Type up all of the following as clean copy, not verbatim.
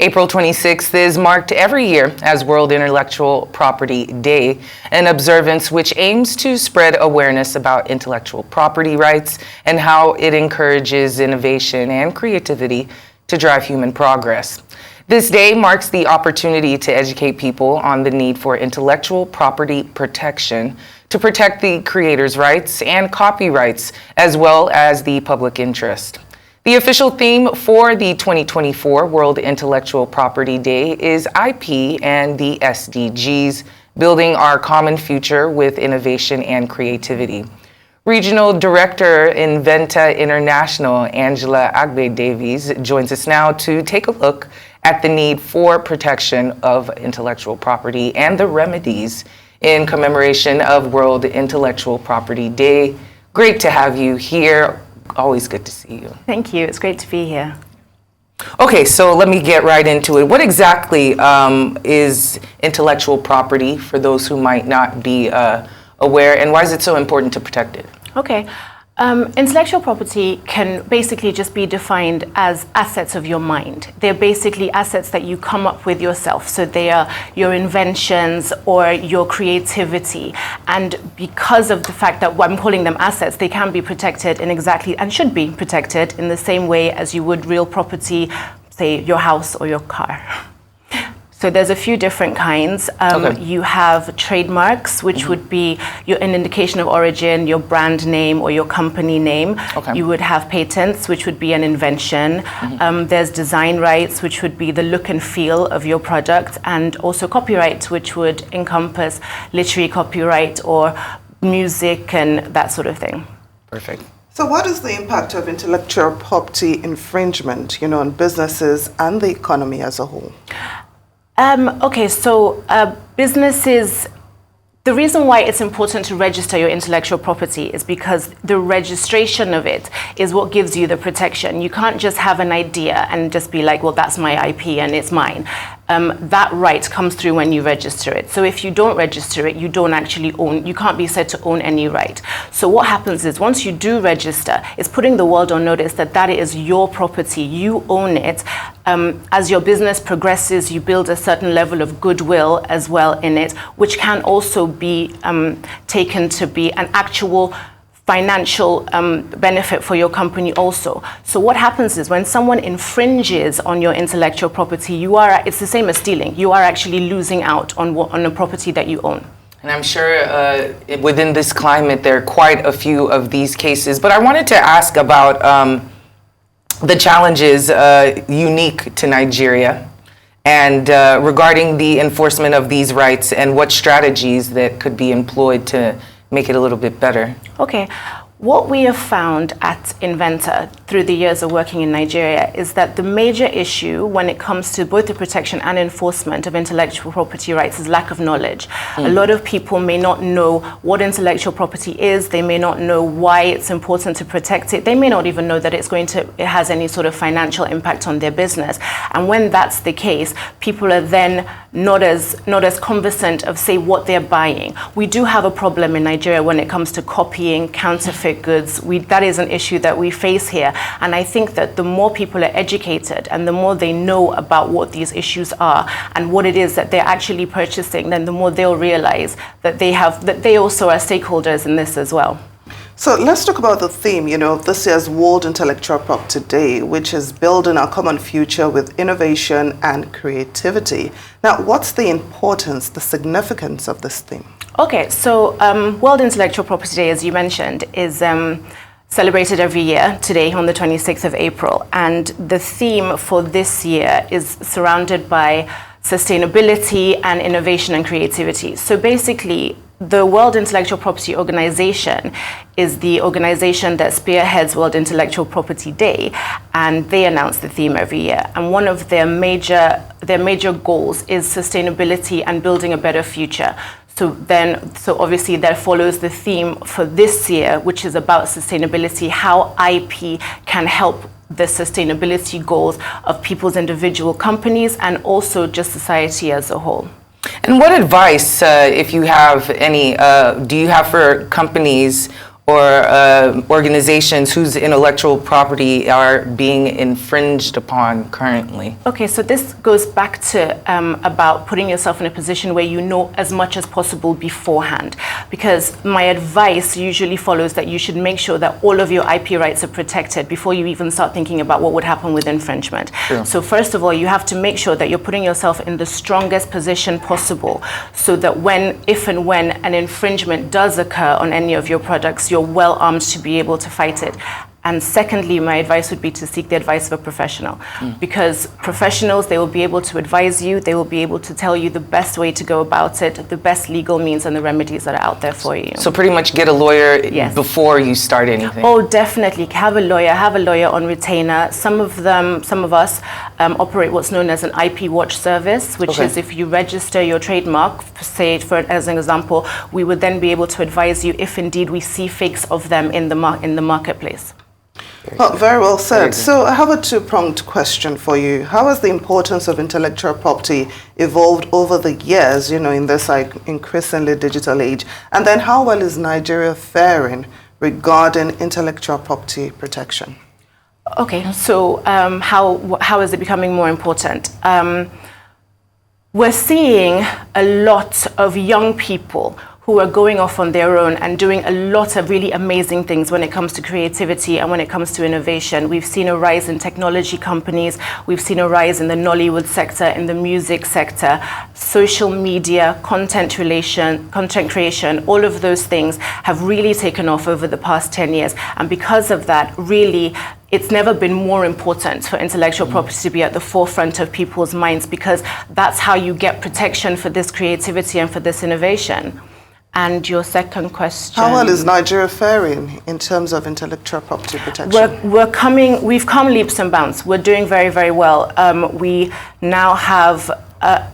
April 26th is marked every year as World Intellectual Property Day, an observance which aims to spread awareness about intellectual property rights and how it encourages innovation and creativity to drive human progress. This day marks the opportunity to educate people on the need for intellectual property protection to protect the creator's rights and copyrights, as well as the public interest. The official theme for the 2024 World Intellectual Property Day is IP and the SDGs, building our common future with innovation and creativity. Regional Director Inventa International, Angela Agbe-Davies, joins us now to take a look at the need for protection of intellectual property and the remedies in commemoration of World Intellectual Property Day. Great to have you here. Always good to see you. Thank you. It's great to be here. Okay, so let me get right into it. What exactly is intellectual property for those who might not be aware, and why is it so important to protect it? Okay. Intellectual property can basically just be defined as assets of your mind. They're basically assets that you come up with yourself. So they are your inventions or your creativity. And because of the fact that I'm calling them assets, they can be protected in exactly, and should be protected in the same way as you would real property, say your house or your car. So there's a few different kinds. Okay. You have trademarks, which would be an indication of origin, your brand name or your company name. Okay. You would have patents, which would be an invention. There's design rights, which would be the look and feel of your product, and also copyright, which would encompass literary copyright or music and that sort of thing. Perfect. So what is the impact of intellectual property infringement, on businesses and the economy as a whole? Okay, so businesses, the reason why it's important to register your intellectual property is because the registration of it is what gives you the protection. You can't just have an idea and just be like, well, that's my IP and it's mine. That right comes through when you register it. So if you don't register it, you don't actually own, you can't be said to own any right. So what happens is once you do register, it's putting the world on notice that that is your property, you own it. As your business progresses, you build a certain level of goodwill as well in it, which can also be taken to be an actual financial benefit for your company also. So what happens is when someone infringes on your intellectual property, it's the same as stealing. You are actually losing out on a property that you own. And I'm sure within this climate, there are quite a few of these cases. But I wanted to ask about the challenges unique to Nigeria and regarding the enforcement of these rights and what strategies that could be employed to make it a little bit better. Okay. What we have found at Inventa through the years of working in Nigeria is that the major issue when it comes to both the protection and enforcement of intellectual property rights is lack of knowledge. A lot of people may not know what intellectual property is. They may not know why it's important to protect it. They may not even know that it has any sort of financial impact on their business. And when that's the case, people are then not as conversant of, say, what they're buying. We do have a problem in Nigeria when it comes to copying, counterfeit goods. That is an issue that we face here. And I think that the more people are educated and the more they know about what these issues are and what it is that they're actually purchasing, then the more they'll realize that they also are stakeholders in this as well. So let's talk about the theme, of this year's World Intellectual Property Day, which is building our common future with innovation and creativity. Now, what's the importance, the significance of this theme? Okay, so World Intellectual Property Day, as you mentioned, is celebrated every year today on the 26th of April. And the theme for this year is surrounded by sustainability and innovation and creativity. So basically, the World Intellectual Property Organization is the organization that spearheads World Intellectual Property Day, and they announce the theme every year. And one of their major goals is sustainability and building a better future. So obviously that follows the theme for this year, which is about sustainability, how IP can help the sustainability goals of people's individual companies and also just society as a whole. And what advice, if you have any, do you have for companies or organizations whose intellectual property are being infringed upon currently? Okay, so this goes back to about putting yourself in a position where you know as much as possible beforehand. Because my advice usually follows that you should make sure that all of your IP rights are protected before you even start thinking about what would happen with infringement. Sure. So first of all, you have to make sure that you're putting yourself in the strongest position possible so that if and when an infringement does occur on any of your products, you're well armed to be able to fight it. And secondly, my advice would be to seek the advice of a professional, because professionals, they will be able to advise you, they will be able to tell you the best way to go about it, the best legal means and the remedies that are out there for you. So pretty much get a lawyer Yes. before you start anything. Oh, definitely. Have a lawyer on retainer. Some of us operate what's known as an IP watch service, which Okay. is if you register your trademark, say as an example, we would then be able to advise you if indeed we see fakes of them in the marketplace. Well, very well said. Very good. So I have a two-pronged question for you. How has the importance of intellectual property evolved over the years, in this increasingly digital age? And then how well is Nigeria faring regarding intellectual property protection? Okay, so how is it becoming more important? We're seeing a lot of young people who are going off on their own and doing a lot of really amazing things when it comes to creativity and when it comes to innovation. We've seen a rise in technology companies, we've seen a rise in the Nollywood sector, in the music sector, social media, content creation, all of those things have really taken off over the past 10 years. And because of that, really, it's never been more important for intellectual property to be at the forefront of people's minds, because that's how you get protection for this creativity and for this innovation. And your second question? How well is Nigeria faring in terms of intellectual property protection? We've come leaps and bounds. We're doing very, very well. We now have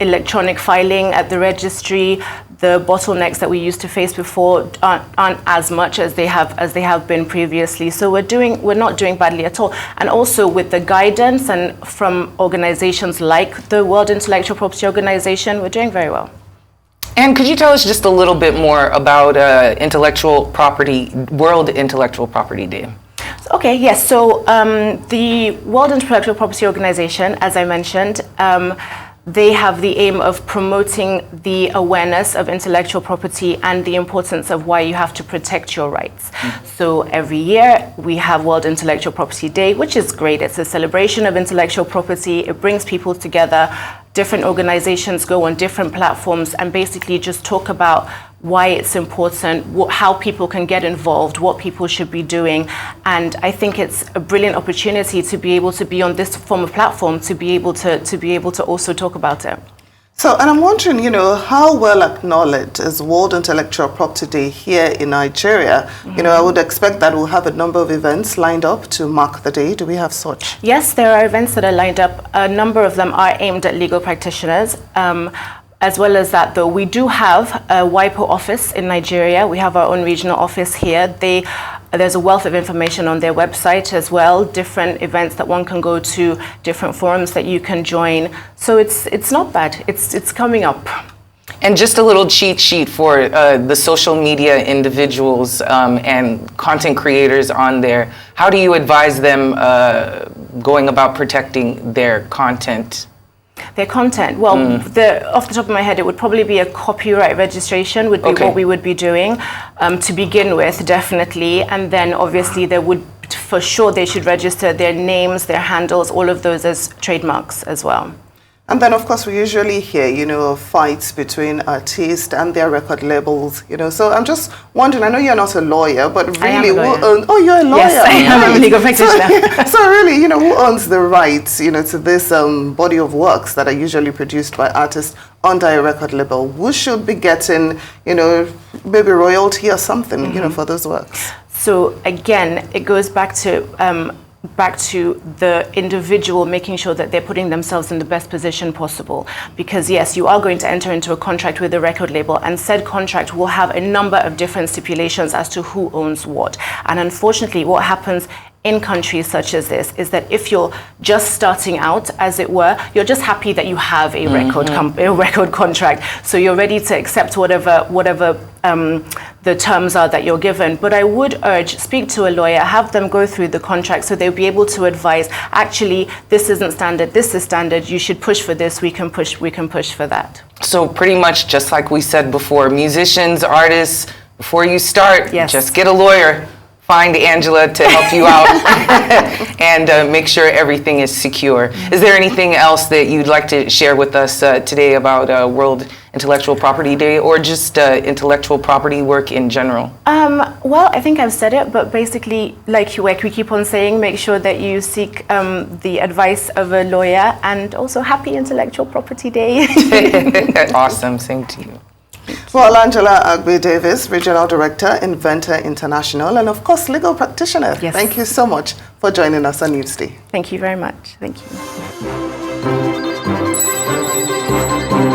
electronic filing at the registry. The bottlenecks that we used to face before aren't as much as they have been previously. So we're not doing badly at all. And also with the guidance and from organizations like the World Intellectual Property Organization, we're doing very well. And could you tell us just a little bit more about World Intellectual Property Day? Okay, yes. So the World Intellectual Property Organization, as I mentioned, they have the aim of promoting the awareness of intellectual property and the importance of why you have to protect your rights. So every year we have World Intellectual Property Day, which is great. It's a celebration of intellectual property. It brings people together. Different organizations go on different platforms and basically just talk about why it's important, how people can get involved, what people should be doing. And I think it's a brilliant opportunity to be able to be on this form of platform, to be able to also talk about it. So, and I'm wondering, how well acknowledged is World Intellectual Property Day here in Nigeria? I would expect that we'll have a number of events lined up to mark the day. Do we have such? Yes, there are events that are lined up. A number of them are aimed at legal practitioners. As well as that, though, we do have a WIPO office in Nigeria. We have our own regional office here. There's a wealth of information on their website as well, different events that one can go to, different forums that you can join. So it's not bad. It's coming up. And just a little cheat sheet for the social media individuals and content creators on there. How do you advise them going about protecting their content? Their content. Well, off the top of my head, it would probably be a copyright registration would be Okay. what we would be doing to begin with, definitely. And then obviously for sure they should register their names, their handles, all of those as trademarks as well. And then, of course, we usually hear, of fights between artists and their record labels, So I'm just wondering, I know you're not a lawyer, but really, you're a lawyer. Yes, I am a legal practitioner. So really, who owns the rights, to this body of works that are usually produced by artists under a record label? Who should be getting, maybe royalty or something, for those works? So again, it goes back to the individual making sure that they're putting themselves in the best position possible. Because yes, you are going to enter into a contract with the record label, and said contract will have a number of different stipulations as to who owns what. And unfortunately, what happens in countries such as this is that if you're just starting out, as it were, you're just happy that you have a record contract. So you're ready to accept whatever the terms are that you're given. But I would urge, speak to a lawyer, have them go through the contract so they'll be able to advise, actually, this isn't standard, this is standard, you should push for this, we can push for that. So pretty much just like we said before, musicians, artists, before you start, just get a lawyer. Find Angela to help you out and make sure everything is secure. Is there anything else that you'd like to share with us today about World Intellectual Property Day, or just intellectual property work in general? Well, I think I've said it, but basically, like we keep on saying, make sure that you seek the advice of a lawyer, and also happy Intellectual Property Day. Awesome, same to you. Well, Angela Agbe-Davies, Regional Director, Inventa International, and of course, legal practitioner. Yes. Thank you so much for joining us on Newsday. Thank you very much. Thank you.